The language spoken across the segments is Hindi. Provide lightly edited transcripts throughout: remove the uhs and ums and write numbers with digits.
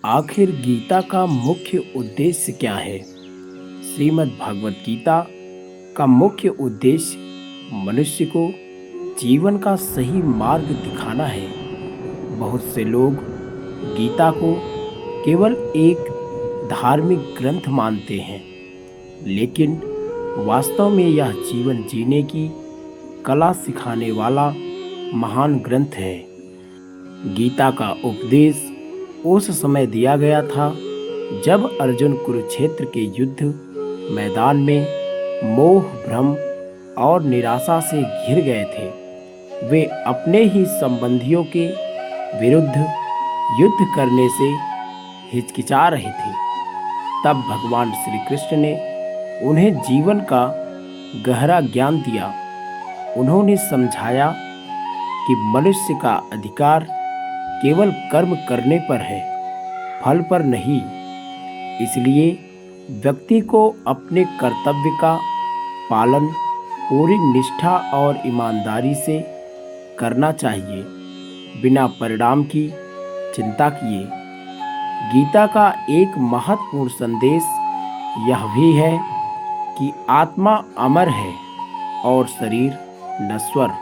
आखिर गीता का मुख्य उद्देश्य क्या है? श्रीमद् भागवत गीता का मुख्य उद्देश्य मनुष्य को जीवन का सही मार्ग दिखाना है। बहुत से लोग गीता को केवल एक धार्मिक ग्रंथ मानते हैं, लेकिन वास्तव में यह जीवन जीने की कला सिखाने वाला महान ग्रंथ है। गीता का उपदेश उस समय दिया गया था जब अर्जुन कुरुक्षेत्र के युद्ध मैदान में मोह, भ्रम और निराशा से घिर गए थे। वे अपने ही संबंधियों के विरुद्ध युद्ध करने से हिचकिचा रहे थे। तब भगवान श्री कृष्ण ने उन्हें जीवन का गहरा ज्ञान दिया। उन्होंने समझाया कि मनुष्य का अधिकार केवल कर्म करने पर है, फल पर नहीं। इसलिए व्यक्ति को अपने कर्तव्य का पालन पूरी निष्ठा और ईमानदारी से करना चाहिए, बिना परिणाम की चिंता किए। गीता का एक महत्वपूर्ण संदेश यह भी है कि आत्मा अमर है और शरीर नश्वर।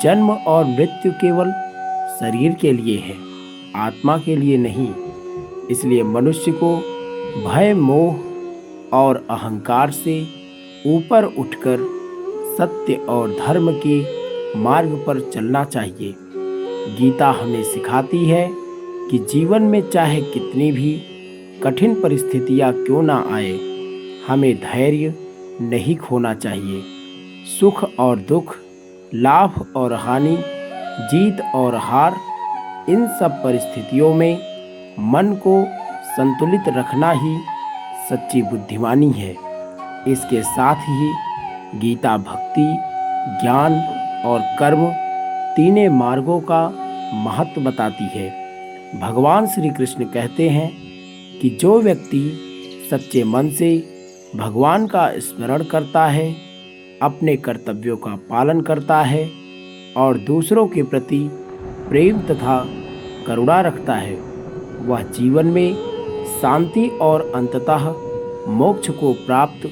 जन्म और मृत्यु केवल शरीर के लिए है, आत्मा के लिए नहीं। इसलिए मनुष्य को भय, मोह और अहंकार से ऊपर उठकर सत्य और धर्म के मार्ग पर चलना चाहिए। गीता हमें सिखाती है कि जीवन में चाहे कितनी भी कठिन परिस्थितियां क्यों ना आए, हमें धैर्य नहीं खोना चाहिए। सुख और दुख, लाभ और हानि, जीत और हार, इन सब परिस्थितियों में मन को संतुलित रखना ही सच्ची बुद्धिमानी है। इसके साथ ही गीता भक्ति, ज्ञान और कर्म तीनों मार्गों का महत्व बताती है। भगवान श्री कृष्ण कहते हैं कि जो व्यक्ति सच्चे मन से भगवान का स्मरण करता है, अपने कर्तव्यों का पालन करता है और दूसरों के प्रति प्रेम तथा करुणा रखता है, वह जीवन में शांति और अंततः मोक्ष को प्राप्त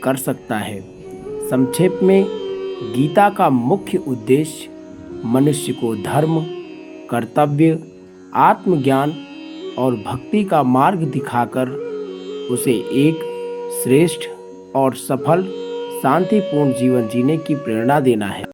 कर सकता है। संक्षेप में, गीता का मुख्य उद्देश्य मनुष्य को धर्म, कर्तव्य, आत्मज्ञान और भक्ति का मार्ग दिखाकर उसे एक श्रेष्ठ और सफल शांतिपूर्ण जीवन जीने की प्रेरणा देना है।